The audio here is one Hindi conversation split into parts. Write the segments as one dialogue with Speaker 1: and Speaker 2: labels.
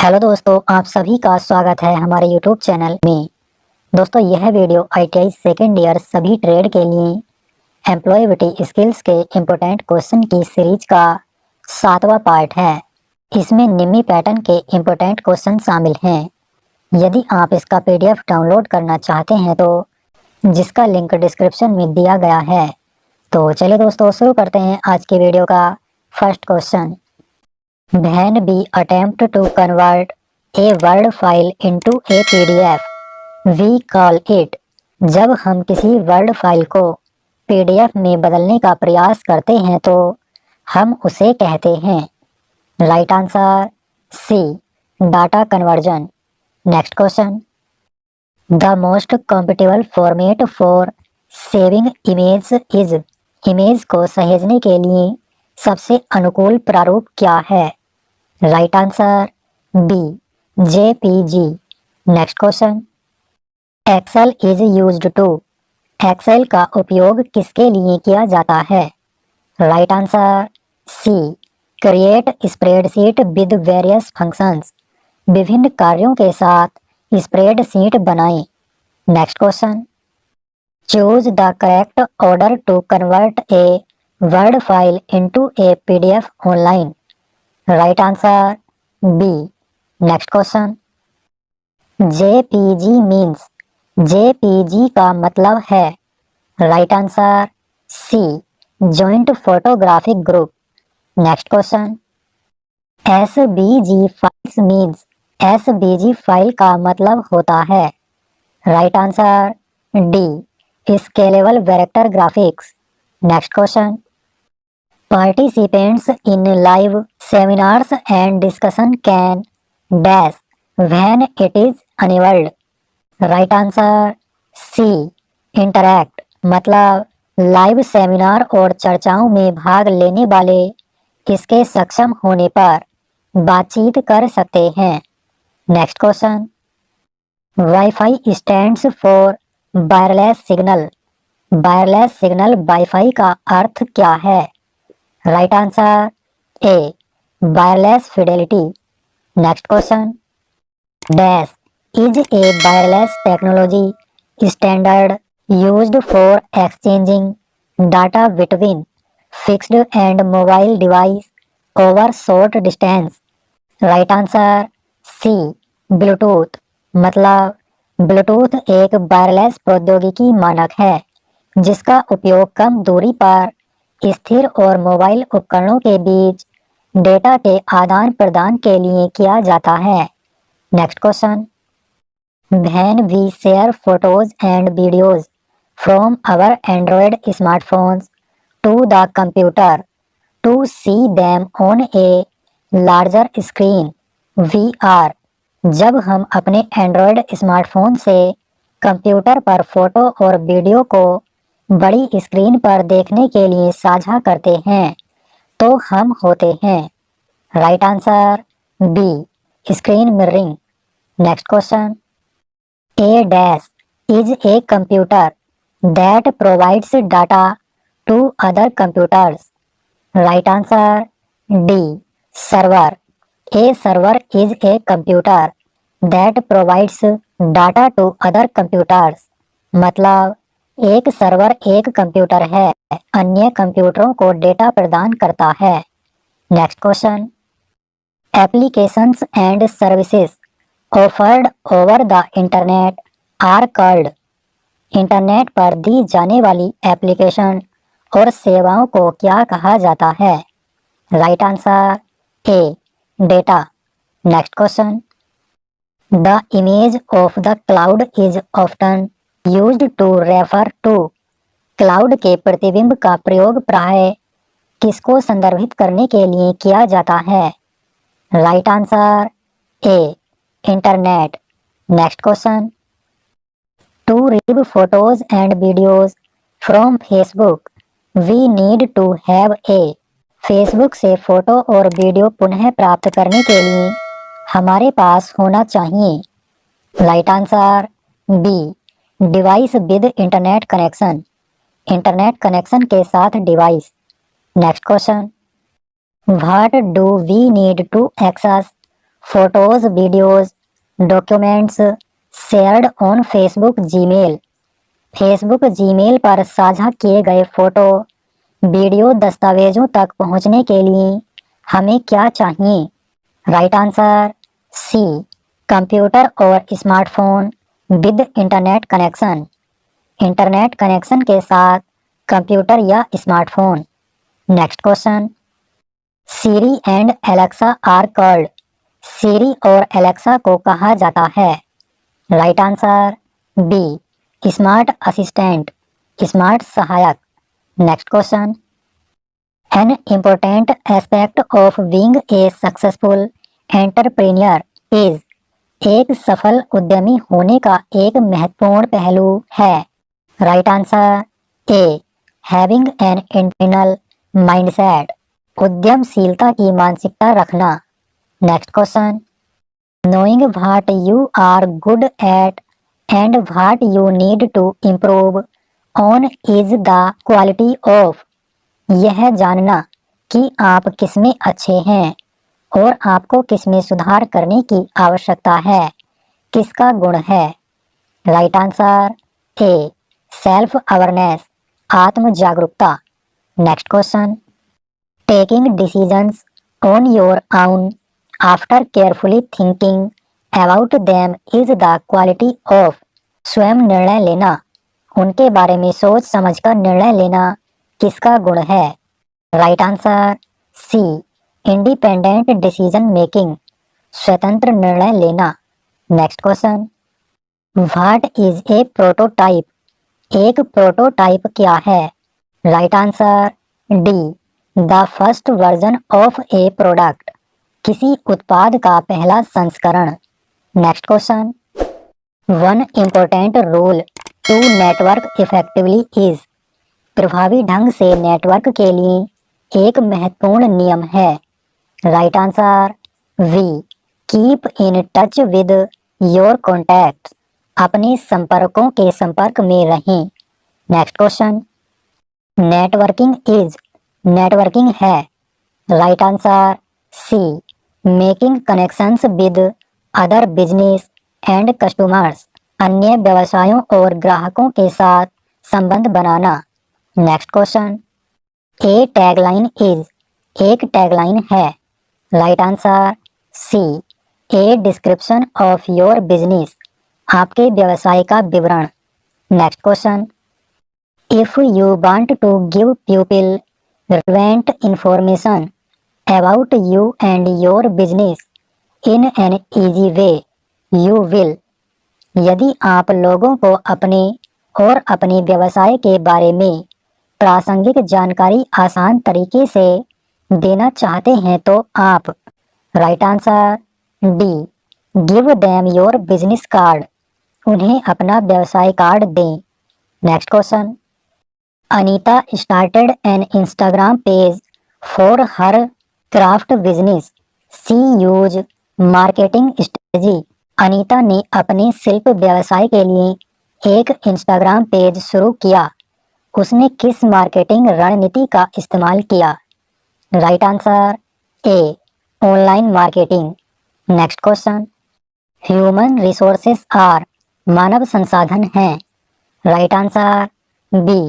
Speaker 1: हेलो दोस्तों, आप सभी का स्वागत है हमारे यूट्यूब चैनल में। दोस्तों, यह वीडियो आईटीआई सेकेंड ईयर सभी ट्रेड के लिए एम्प्लॉयबिलिटी स्किल्स के इम्पोर्टेंट क्वेश्चन की सीरीज का 7वां पार्ट है। इसमें निम्न पैटर्न के इम्पोर्टेंट क्वेश्चन शामिल हैं। यदि आप इसका पीडीएफ डाउनलोड करना चाहते हैं तो जिसका लिंक डिस्क्रिप्शन में दिया गया है। तो चलिए दोस्तों, शुरू करते हैं आज के वीडियो का first question. When we attempt to convert a Word file into a PDF, we call it। जब हम किसी वर्ड फाइल को पीडीएफ में बदलने का प्रयास करते हैं तो हम उसे कहते हैं। Right answer C, data conversion. Next question. The most comfortable format for saving image is. Image को सहेजने के लिए सबसे अनुकूल प्रारूप क्या है? Right answer B, JPG. Next question. Excel is used to. Excel का उपयोग किसके लिए किया जाता है? Right answer C, create spreadsheet with various functions. विभिन्न कार्यों के साथ स्प्रेडशीट बनाएं। Next question. Choose the correct order to convert a word file into a PDF online. Right answer B. Next question. JPG means. JPG का मतलब है। Right answer C, joint photographic group. Next question. एसबीजी फाइल्स मीन्स। एसबीजी फाइल का मतलब होता है। Right answer D, scalable vector graphics. Next question. Participants in live seminars and discussion can dash when it is enabled। Right answer C, interact. मतलब लाइव सेमिनार और चर्चाओं में भाग लेने वाले इसके सक्षम होने पर बातचीत कर सकते हैं। Next question. Wifi stands for wireless signal. Wireless signal wifi का अर्थ क्या है? Right answer A, wireless fidelity. Next question. Dash is a wireless technology standard used for exchanging data between fixed and mobile device over short distance. Right answer C, Bluetooth. मतलब ब्लूटूथ एक वायरलेस प्रौद्योगिकी मानक है जिसका उपयोग कम दूरी पर स्थिर और मोबाइल उपकरणों के बीच डेटा के आदान प्रदान के लिए किया जाता है। Next question. When we share photos and videos from our Android smartphones to the computer to see them on a larger screen, VR। जब हम अपने एंड्रॉयड स्मार्टफोन से कंप्यूटर पर फोटो और वीडियो को बड़ी स्क्रीन पर देखने के लिए साझा करते हैं तो हम होते हैं। Right answer B, screen mirroring. Next question. A dash is a computer that provides data to other computers. Right answer D, server. A server is a computer that provides data to other computers. मतलब एक सर्वर एक कंप्यूटर है, अन्य कंप्यूटरों को डेटा प्रदान करता है। Next question. Applications and services offered over the internet are called. Internet पर दी जाने वाली एप्लीकेशन और सेवाओं को क्या कहा जाता है? Right answer A, data. Next question. The image of the cloud is often used to refer to. Cloud के प्रतिबिंब का प्रयोग प्राय किसको संदर्भित करने के लिए किया जाता है? Right answer A, internet. Next question. To read photos and videos from Facebook we need to have a. Facebook से फोटो और वीडियो पुनः प्राप्त करने के लिए हमारे पास होना चाहिए। Right answer B, device with internet connection. Internet connection के साथ device. Next question. What do we need to access photos, videos, documents shared on Facebook, Gmail. Facebook, Gmail पर साझा किए गए फोटो, वीडियो, दस्तावेजों तक पहुंचने के लिए हमें क्या चाहिए? राइट आंसर सी, कंप्यूटर और smartphone with internet connection. Internet connection के साथ कंप्यूटर या smartphone. Next question, Siri and Alexa are called. Siri और एलेक्सा को कहा जाता है? Right answer B, smart assistant, smart सहायक। Next question, an important aspect of being a successful entrepreneur is. एक सफल उद्यमी होने का एक महत्वपूर्ण पहलू है। Right answer A, having an internal mindset, उद्यमशीलता की मानसिकता रखना। Next question, knowing what you are good at and what you need to improve on is the quality of. यह जानना कि आप किसमें अच्छे हैं और आपको किसमें सुधार करने की आवश्यकता है, किसका गुण है? राइट आंसर ए, सेल्फ अवेयरनेस, आत्म जागरूकता। Next question, taking decisions on your own after carefully thinking about them is the quality of. स्वयं निर्णय लेना, उनके बारे में सोच समझकर निर्णय लेना किसका गुण है? Right answer C, independent decision making, स्वतंत्र निर्णय लेना। Next question, what is a prototype. एक प्रोटोटाइप क्या है? Right answer D, the first version of a product, किसी उत्पाद का पहला संस्करण। Next question, one important rule to network effectively is. प्रभावी ढंग से नेटवर्क के लिए एक महत्वपूर्ण नियम है। Right answer B, keep in touch with your contacts, अपने संपर्कों के संपर्क में रहें। Next question, networking is, networking है। Right answer C, making connections with other business and customers, अन्य व्यवसायों और ग्राहकों के साथ संबंध बनाना। Next question, a tagline is, एक टैगलाइन है। Right answer C, a description of your business, आपके व्यवसाय का विवरण। Next question, if you want to give people relevant information about you and your business in an easy way, you will। यदि आप लोगों को अपने और अपने व्यवसाय के बारे में प्रासंगिक जानकारी आसान तरीके से देना चाहते हैं तो आप। Right answer D, give them your business card, उन्हें अपना व्यवसाय कार्ड दें। Next question, Anita started an Instagram page for her craft business. She used marketing strategy. Anita ने अपने शिल्प व्यवसाय के लिए एक इंस्टाग्राम पेज शुरू किया। उसने किस मार्केटिंग रणनीति का इस्तेमाल किया? Right answer A, online marketing. Next question, human resources are, मानव संसाधन हैं। Right answer B,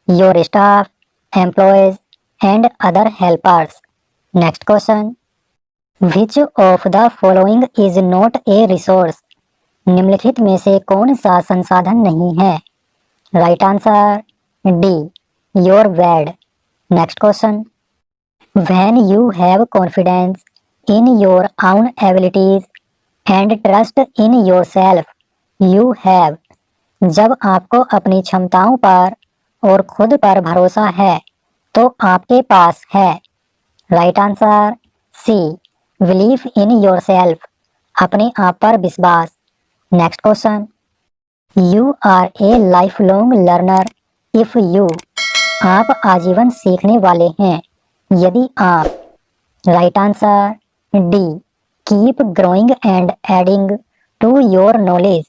Speaker 1: your staff, employees and other helpers. Next question, which of the following is not a resource? निम्नलिखित में से कौन सा संसाधन नहीं है? Right answer D, your bed. Next question, when you have confidence in your own abilities and trust in yourself, you have। जब आपको अपनी क्षमताओं पर और खुद पर भरोसा है तो आपके पास है। Right answer C, believe in yourself, अपने आप पर विश्वास। Next question, you are a lifelong learner if you. आप आजीवन सीखने वाले हैं यदि आप। Right answer D, keep growing and adding to your knowledge,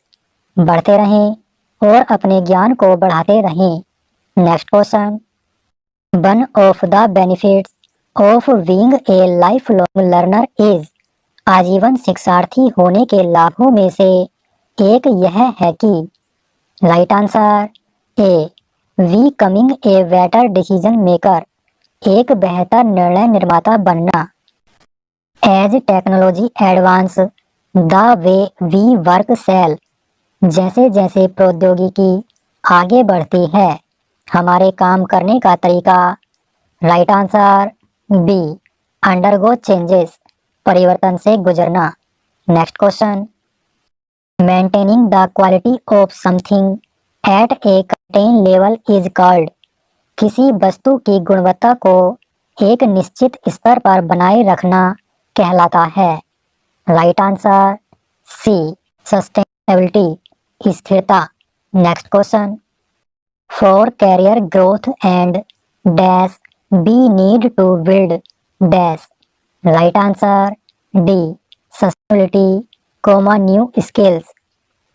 Speaker 1: बढ़ते रहें और अपने ज्ञान को बढ़ाते रहें। Next question, one of the benefits of being a lifelong learner is. आजीवन शिक्षार्थी होने के लाभों में से एक यह है कि right answer A becoming a better decision maker, एक बेहतर निर्णय निर्माता बनना। As technology advance the way we work sell, जैसे जैसे प्रौद्योगिकी आगे बढ़ती है हमारे काम करने का तरीका। Right answer B undergo changes, परिवर्तन से गुजरना। Next question, maintaining the quality of something at a certain level is called, किसी वस्तु की गुणवत्ता को एक निश्चित स्तर पर बनाए रखना कहलाता है। राइट आंसर सी सस्टेनेबिलिटी, स्थिरता। Next question, for career growth and dash we need to build dash. Right answer D sustainability comma new skills,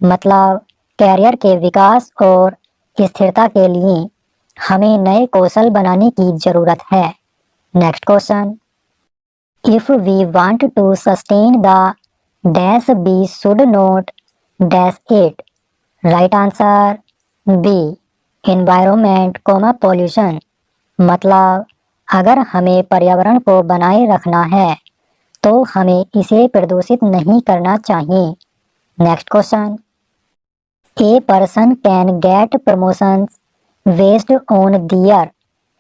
Speaker 1: मतलब कैरियर के विकास और स्थिरता के लिए हमें नए कौशल बनाने की जरूरत है। Next question, if we want to sustain the dash we should not dash it. Right answer B environment comma pollution, मतलब अगर हमें पर्यावरण को बनाए रखना है तो हमें इसे प्रदूषित नहीं करना चाहिए। Next question, a person can get promotions based on their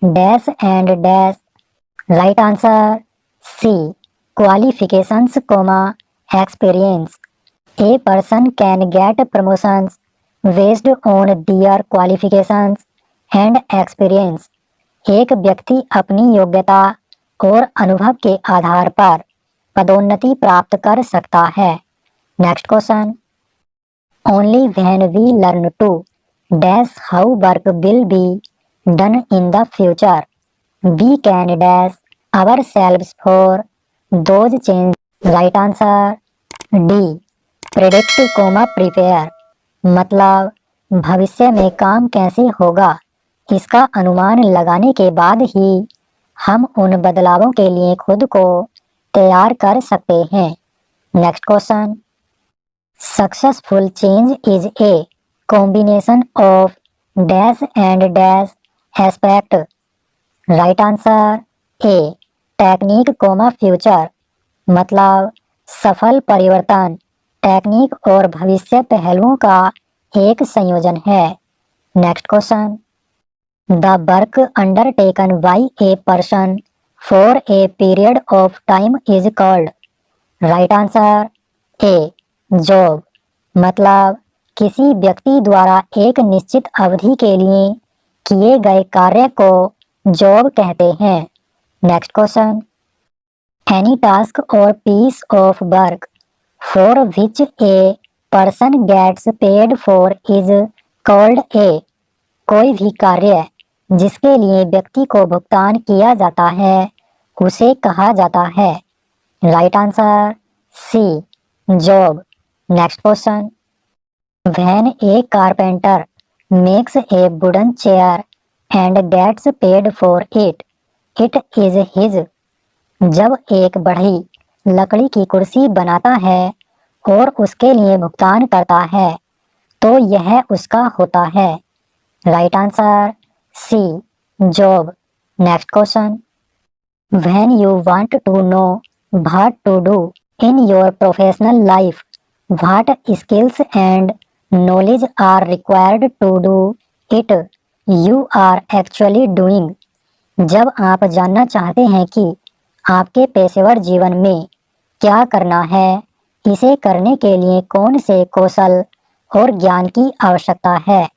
Speaker 1: dash and dash. Right answer C qualifications comma experience. A person can get promotions based on their qualifications and experience, एक व्यक्ति अपनी योग्यता और अनुभव के आधार पर पदोन्नति प्राप्त कर सकता है। Next question, only when we learn to dash how work will be done in the future we can dash ourselves for those change. Right answer D predict comma prepare, मतलब भविष्य में काम कैसे होगा इसका अनुमान लगाने के बाद ही हम उन बदलावों के लिए खुद को तैयार कर सकते हैं। Next question, successful change is a combination of dash and dash aspect. Right answer A technique comma future, मतलब सफल परिवर्तन टेक्निक और भविष्य पहलुओं का एक संयोजन है। Next question, the work undertaken by a person for a period of time is called. Right answer A job, मतलब किसी व्यक्ति द्वारा एक निश्चित अवधि के लिए किए गए कार्य को जॉब कहते हैं। Next question, any task or piece of work for which a person gets paid for is called a. कोई भी कार्य जिसके लिए व्यक्ति को भुगतान किया जाता है उसे कहा जाता है। Right answer C job. Next question, when a carpenter makes a wooden chair and gets paid for it, it is his. जब एक बढ़ई लकड़ी की कुर्सी बनाता है और उसके लिए भुगतान करता है तो यह उसका होता है। Right answer C job. Next question, when you want to know what to do in your professional life, what skills and knowledge are required to do it, you are actually doing. जब आप जानना चाहते हैं कि आपके पेशेवर जीवन में क्या करना है, इसे करने के लिए कौन से कौशल और ज्ञान की आवश्यकता है,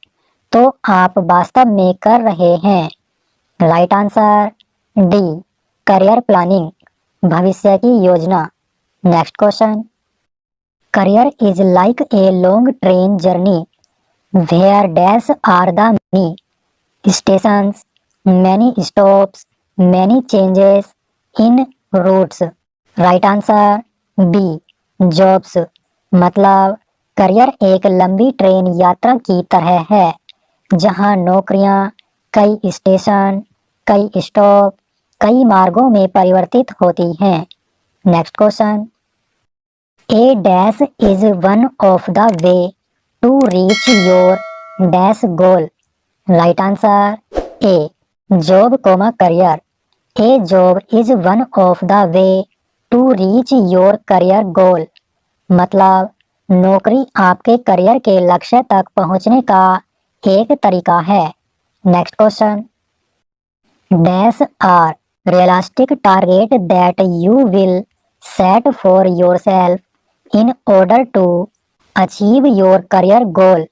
Speaker 1: तो आप वास्तव में कर रहे हैं। Right answer D career planning, भविष्य की योजना। Next question, career is like a long train journey where dash are the many stations, many stops, many changes in routes. Right answer B jobs, मतलब करियर एक लंबी ट्रेन यात्रा की तरह है जहां नौकरियां कई स्टेशन, कई स्टॉप, कई मार्गों में परिवर्तित होती हैं। Next question, a dash is one of the way to reach your dash goal. Right answer A job comma career. A job is one of the way to reach your career goal. मतलब नौकरी आपके करियर के लक्ष्य तक पहुंचने का एक तरीका है। Next question, dash are realistic target that you will set for yourself in order to achieve your career goal.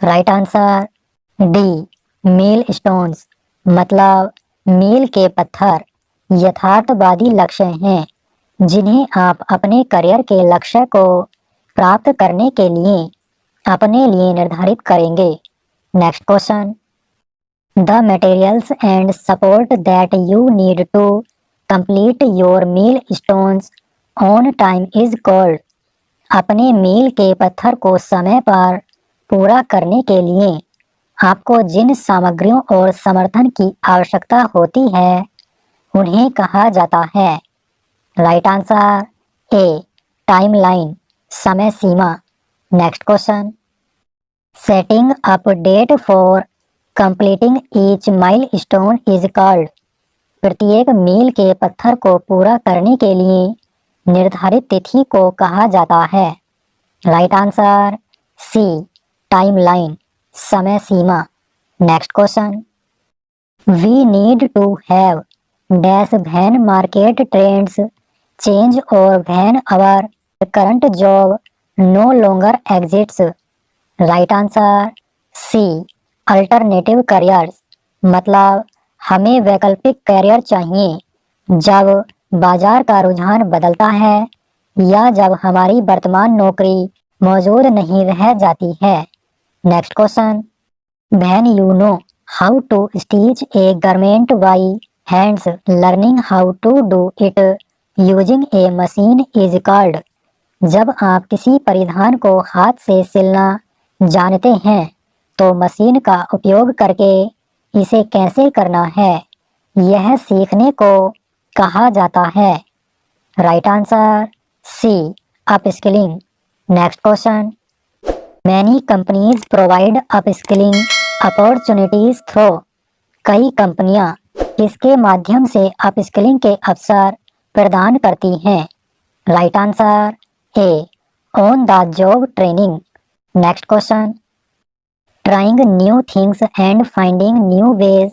Speaker 1: Right answer D milestones. मतलब मील के पत्थर यथार्थवादी लक्ष्य हैं जिन्हें आप अपने करियर के लक्ष्य को प्राप्त करने के लिए अपने लिए निर्धारित करेंगे। Next question, the materials and support that you need to complete your milestones on time is called. अपने मील के पत्थर को समय पर पूरा करने के लिए आपको जिन सामग्रियों और समर्थन की आवश्यकता होती है उन्हें कहा जाता है। राइट आंसर ए टाइमलाइन, समय सीमा। Next question, setting up date for completing each milestone is called. प्रत्येक मील के पत्थर को पूरा करने के लिए निर्धारित तिथि को कहा जाता है। राइट आंसर सी टाइमलाइन, समय सीमा। Next question, we need to have dash when market trends change और when our current job no longer exists. Right answer C alternative careers. मतलब हमें वैकल्पिक करियर चाहिए जब बाजार का रुझान बदलता है या जब हमारी वर्तमान नौकरी मौजूद नहीं रह जाती है। Next question, when you know how to stitch a garment by hands learning how to do it using a machine is called. जब आप किसी परिधान को हाथ से सिलना जानते हैं तो मशीन का उपयोग करके इसे कैसे करना है यह सीखने को कहा जाता है। Right answer C upskilling. Next question, many companies provide upskilling opportunities through. कई कंपनियां इसके माध्यम से अपस्किलिंग के अवसर प्रदान करती हैं। Right answer A on the job training. Next question, trying new things and finding new ways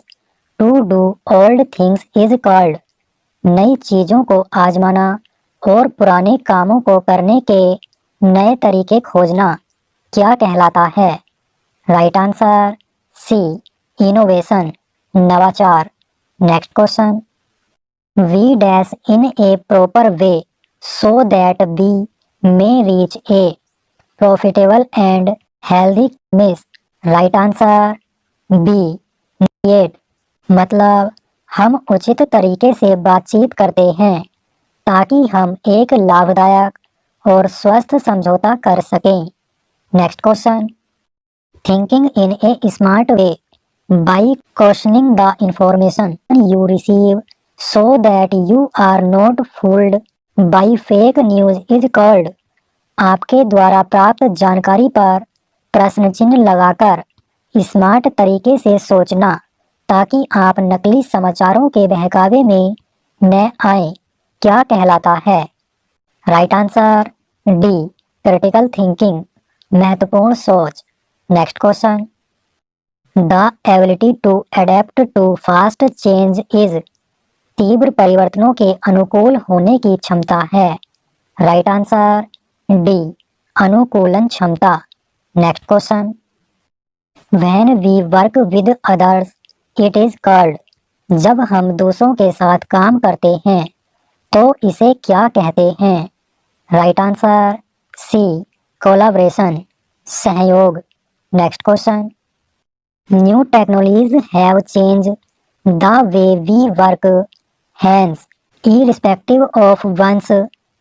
Speaker 1: to do old things is called. नई चीजों को आजमाना और पुराने कामों को करने के नए तरीके खोजना क्या कहलाता है। राइट आंसर सी इनोवेशन, नवाचार। Next question, we dash in a proper way so that we may reach a profitable and healthy miss. Right answer B negotiate. मतलब हम उचित तरीके से बातचीत करते हैं ताकि हम एक लाभदायक और स्वस्थ समझौता कर सकें। Next question, thinking in a smart way by questioning the information you receive so that you are not fooled by fake news is called. आपके द्वारा प्राप्त जानकारी पर प्रश्न चिन्ह लगाकर स्मार्ट तरीके से सोचना ताकि आप नकली समाचारों के बहकावे में न आए क्या कहलाता है। Right answer D critical thinking, महत्वपूर्ण सोच। Next question, the ability to adapt to fast change is. तीव्र परिवर्तनों के अनुकूल होने की क्षमता है। राइट आंसर डी अनुकूलन क्षमता। Next question, when we work with others it is called. जब हम दूसरों के साथ काम करते हैं तो इसे क्या कहते हैं। राइट आंसर सी कोलैबोरेशन, सहयोग। Next question, new technologies have change the way we work hence irrespective of one's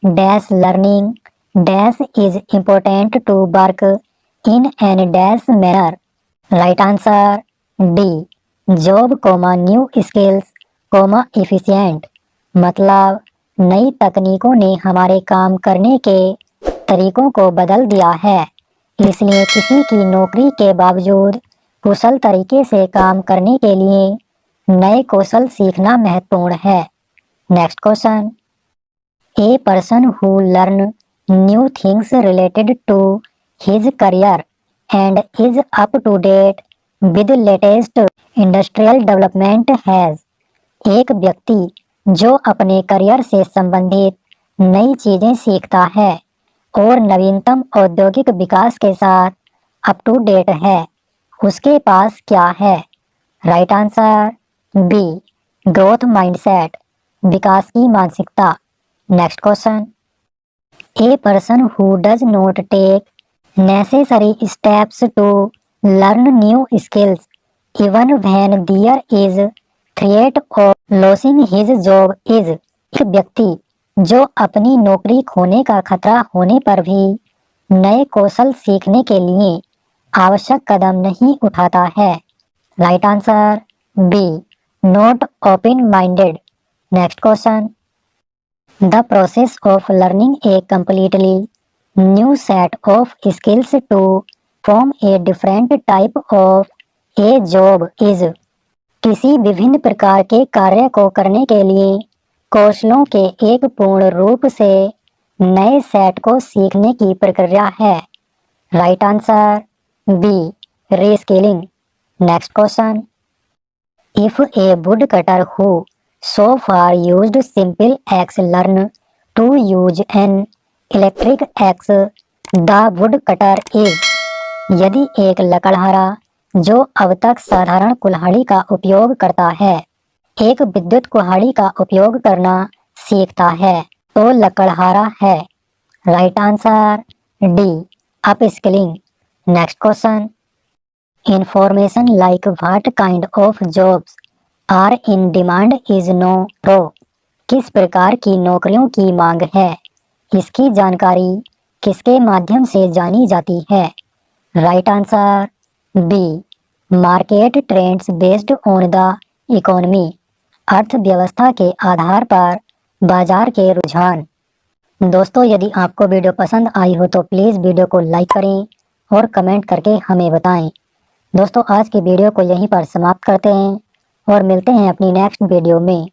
Speaker 1: dash learning dash is important to work in an dash manner. Right answer D job, new skills, efficient। मतलब नई तकनीकों ने हमारे काम करने के तरीकों को बदल दिया है। इसलिए किसी की नौकरी के बावजूद कुशल तरीके से काम करने के लिए नए कौशल सीखना महत्वपूर्ण है। Next question, a person who learn new things related to his career and is up to date with latest industrial development has. एक व्यक्ति जो अपने करियर से संबंधित नई चीजें सीखता है और नवीनतम औद्योगिक विकास के साथ अप टू डेट है, उसके पास क्या है? Right answer B, growth mindset, विकास की मानसिकता। Next question, a person who does not take necessary steps to learn new skills even when there is threat of losing his job is. एक व्यक्ति जो अपनी नौकरी खोने का खतरा होने पर भी नए कौशल सीखने के लिए आवश्यक कदम नहीं उठाता है। Right answer B, not open minded. Next question, the process of learning a completely new set of skills to form a different type of a job is. किसी विभिन्न प्रकार के कार्य को करने के लिए कौशलों के एक पूर्ण रूप से नए सेट को सीखने की प्रक्रिया है। Right answer B, reskilling. Next question, if a wood cutter who so far used simple axe learn to use an electric axe the wood cutter is. यदि एक लकड़हारा जो अब तक साधारण कुल्हाड़ी का उपयोग करता है एक विद्युत कुल्हाड़ी का उपयोग करना सीखता है तो लकड़हारा है। Right answer D, upskilling. Next question, information like what kind of jobs are in demand is know pro. किस प्रकार की नौकरियों की मांग है, इसकी जानकारी किसके माध्यम से जानी जाती है? Right answer B, market trends based on the economy. अर्थव्यवस्था के आधार पर बाजार के रुझान। दोस्तों, यदि आपको वीडियो पसंद आई हो तो प्लीज़ वीडियो को लाइक करें और कमेंट करके हमें बताएं। दोस्तों, आज की वीडियो को यहीं पर समाप्त करते हैं और मिलते हैं अपनी नेक्स्ट वीडियो में।